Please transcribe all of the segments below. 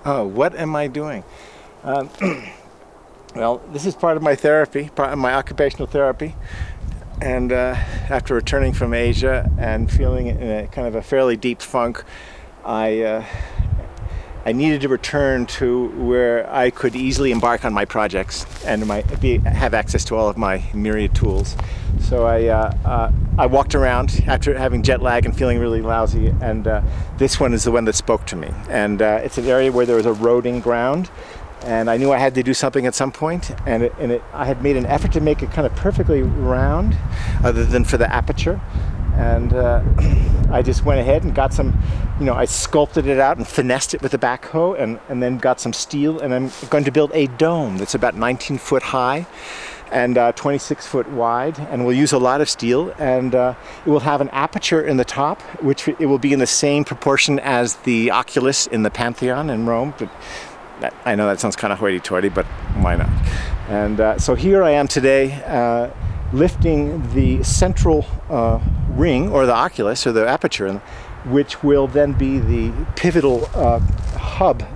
Oh, what am I doing? Um, well, this is part of my therapy, part of my occupational therapy. And after returning from Asia and feeling in a kind of a fairly deep funk, I needed to return to where I could easily embark on my projects and have access to all of my myriad tools. So I walked around after having jet lag and feeling really lousy, and this one is the one that spoke to me. And it's an area where there was eroding ground, and I knew I had to do something at some point, I had made an effort to make it kind of perfectly round, other than for the aperture. And I just went ahead and got some, I sculpted it out and finessed it with a backhoe, and then got some steel, and I'm going to build a dome that's about 19 foot high and 26 foot wide, and we'll use a lot of steel, and it will have an aperture in the top, which it will be in the same proportion as the oculus in the Pantheon in Rome. But I know that sounds kind of hoity-toity, but why not? And so here I am today, lifting the central ring, or the oculus, or the aperture, which will then be the pivotal hub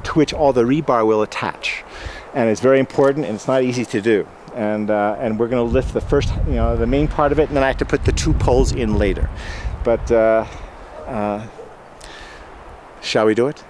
to which all the rebar will attach. And it's very important, and it's not easy to do. And we're going to lift the first, the main part of it, and then I have to put the two poles in later. But shall we do it?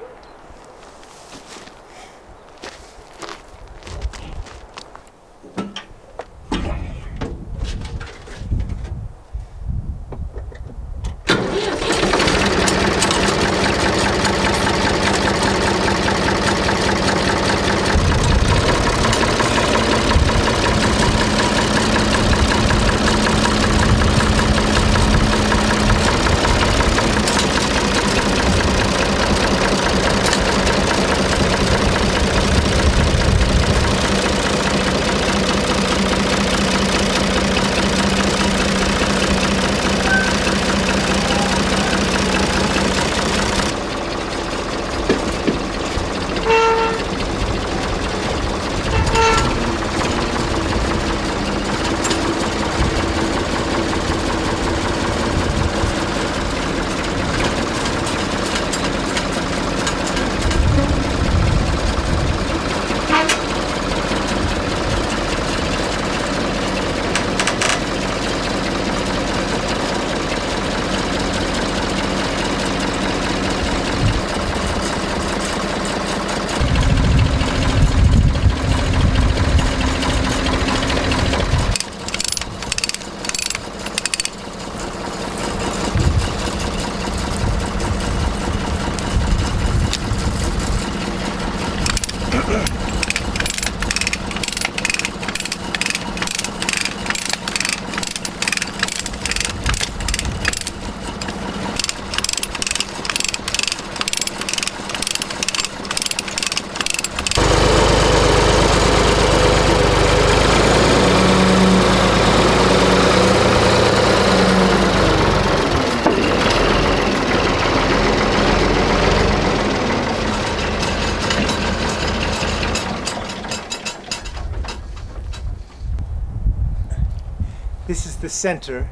This is the center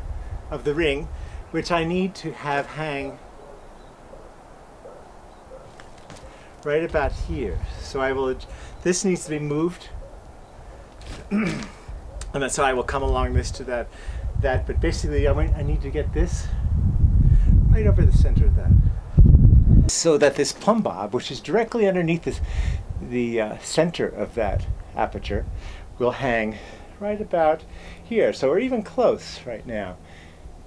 of the ring, which I need to have hang right about here. So this needs to be moved, and so I will come along this to that. But basically I need to get this right over the center of that, so that this plumb bob, which is directly underneath the center of that aperture, will hang right about here. So we're even close right now.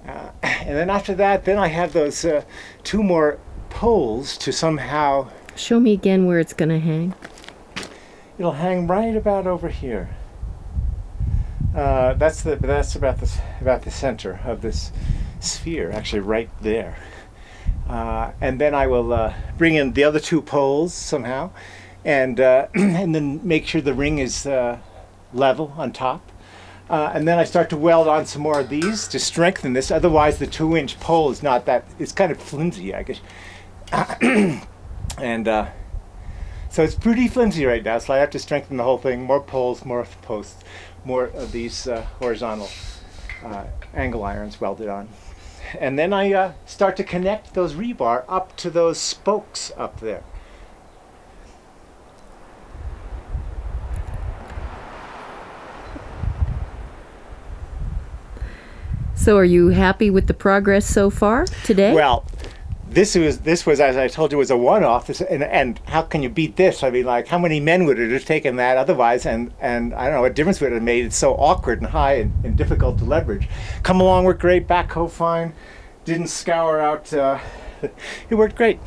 And then after that, then I have those two more poles to somehow... Show me again where it's going to hang. It'll hang right about over here. That's about the center of this sphere, actually right there. And then I will bring in the other two poles somehow, and then make sure the ring is level on top. And then I start to weld on some more of these to strengthen this. Otherwise, the 2-inch pole is not that, it's kind of flimsy, I guess. And so it's pretty flimsy right now, so I have to strengthen the whole thing. More poles, more posts, more of these horizontal angle irons welded on. And then I start to connect those rebar up to those spokes up there. So are you happy with the progress so far today? Well, this was as I told you, was a one-off. And how can you beat this? I mean, like, how many men would it have taken that otherwise? And I don't know what difference would it have made. It's so awkward and high and difficult to leverage. Come along, worked great. Backhoe fine. Didn't scour out. It worked great.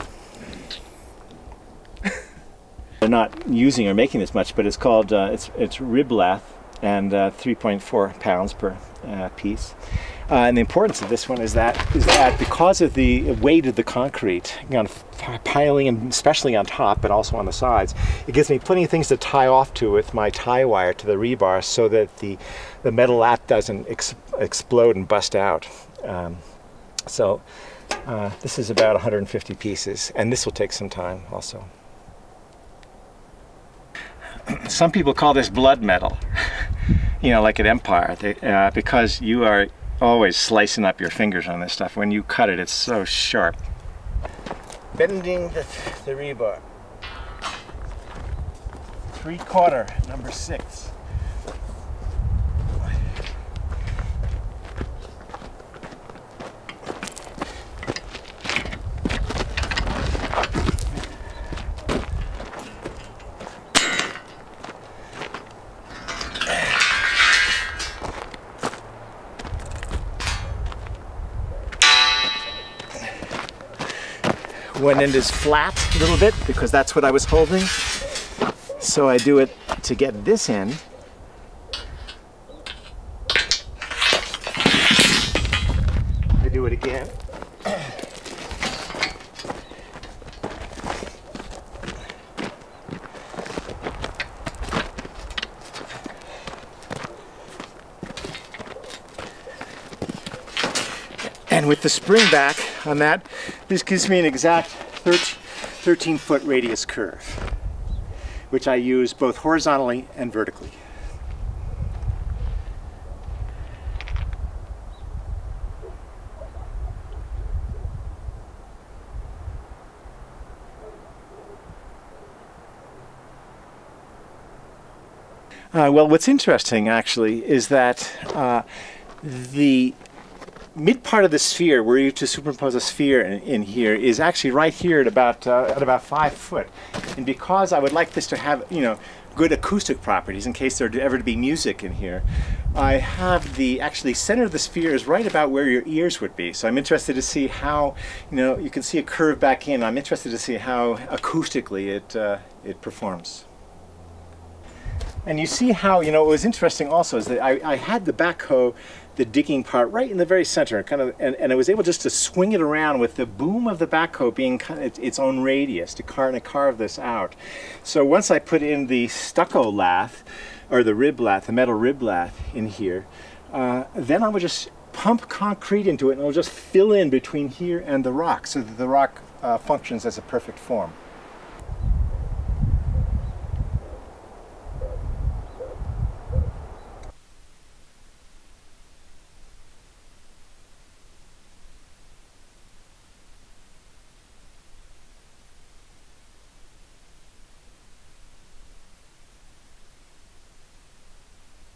They're not using or making this much, but it's called it's rib lath, and 3.4 pounds per piece. And the importance of this one is that because of the weight of the concrete, piling, and especially on top, but also on the sides, it gives me plenty of things to tie off to with my tie wire to the rebar, so that the metal lap doesn't explode and bust out. So this is about 150 pieces, and this will take some time also. Some people call this blood metal, you know, like at Empire, because you are always slicing up your fingers on this stuff. When you cut it, it's so sharp. Bending the rebar. 3/4, number 6. One end is flat a little bit because that's what I was holding. So I do it to get this end. I do it again. And with the spring back on that, this gives me an exact 13-foot radius curve, which I use both horizontally and vertically. Well, what's interesting actually is that the mid part of the sphere, where you to superimpose a sphere in here, is actually right here at about 5 foot. And because I would like this to have, you know, good acoustic properties in case there ever to be music in here, I have the actually center of the sphere is right about where your ears would be. So I'm interested to see how, you know, you can see a curve back in. I'm interested to see how acoustically it performs. And you see how, you know, what was interesting also is that I had the backhoe, the digging part, right in the very center, kind of, and I was able just to swing it around with the boom of the backhoe being kind of its own radius to carve this out. So once I put in the stucco lath, or the rib lath, the metal rib lath in here, then I would just pump concrete into it, and it'll just fill in between here and the rock, so that the rock functions as a perfect form.